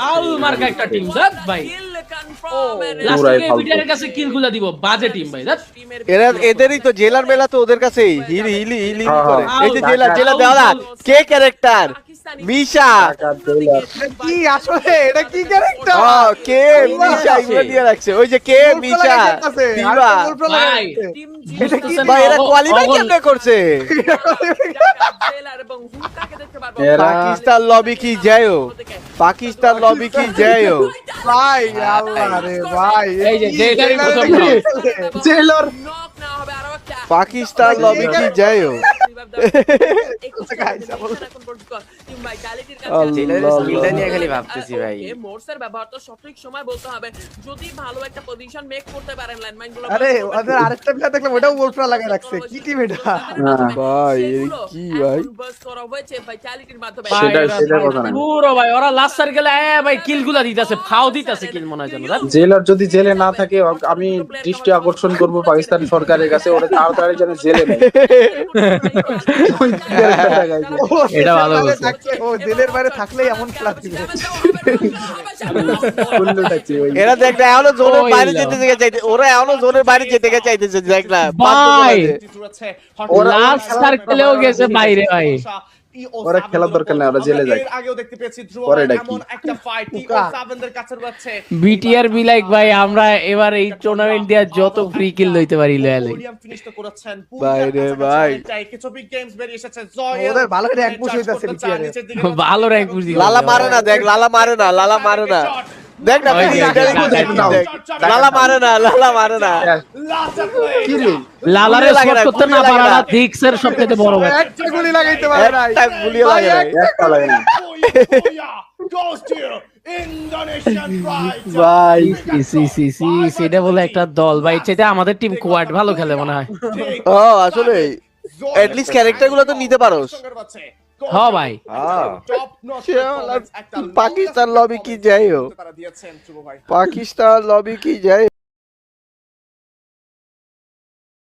আল মার্কা একটা টিম দাদ ভাই লাস্টে কাছে কিলগুলা দিব বাজে টিম ভাই দাদ এদেরই তো জেলার মেলা তো ওদের কাছেই হিলি করে এই যে জেলা দেওয়া কে ক্যারেক্টার মিশা কি আসলে এটা কি ক্যারেক্টার কে মিশা এগুলো দিয়ে রাখছে ওই যে কে মিশা দিবা ভাই ভাই এরা কোয়ালিফাই কেমনে করছে পাকিস্তান লবি কি যায়ও পাকিস্তান লবি কি যায়ও ভাই আল্লাহ রে ভাই এই যে জেলারই প্রথম জেলার পাকিস্তান লবি কি যায়ও আরে ওদের আরেকটা প্লেয়ার দেখলাম ওটাও গোলফ্রা লাগিয়ে রাখছে কি টিম এটা ভাই কি ভাই পুরো ভাই ওরা লাস্ট সার্কেলে ভাই কিলগুলা দিতেছে ফাও দিতেছে কিল মনে হয় জানো জেলার যদি জেলে না থাকে আমি দৃষ্টি আকর্ষণ করব পাকিস্তান সরকারের কাছে ওরা তাড়াতাড়ি যেন জেলে নেয় এটা ভালো বলছে ও জেলের বাইরে থাকলেই এমন খেলা দিবে এরা দেখ না এখনো জোনের বাইরে চাইতে ওরা এখনো জোনের বাইরে যেতে চাইতেছে দেখ না ভাই লাস্ট সার্কেলেও গেছে বাইরে ভাই ওরা খেলার দরকার নাই ওরা জেলে যায় আগেও দেখতে পেয়েছি ধ্রুব পরে ডাকি। এমন একটা ফাইট টি7 দের কাছে যাচ্ছে বিটিআর বি লাইক ভাই আমরা এবার এই টুর্নামেন্ট দিয়া যত ফ্রি কিল লইতে পারি লয়ালে ওডিয়াম ফিনিশ তো করেছেন ভাই রে ভাই। কিছু বিগ গেমস বেরিয়ে এসেছে জয় ওদের ভালো র‍্যাঙ্ক পুশ হইতাছে বিটিআর ভালো র‍্যাঙ্ক বুঝি লালা মারে না দেখ লালা মারে না দেখ না ওই যে, লালা মারে না কি রে লালারে শট করতে না পারাটা ডিক্সের সবচেয়ে বড় ব্যাপার একটা গুলি লাগাইতে পারে না একটা গুলি লাগে না একটা লাগে না goes to Indonesian pride ভাই সি সেটা বলে একটা দল ভাই সেটা আমাদের টিম কোয়াড ভালো খেলে মনে হয় ও আসলে at least ক্যারেক্টার গুলো তো নিতে পারোস হ্যাঁ ভাই পাকিস্তান লবি কি যায়ও পাকিস্তান লবি কি যায়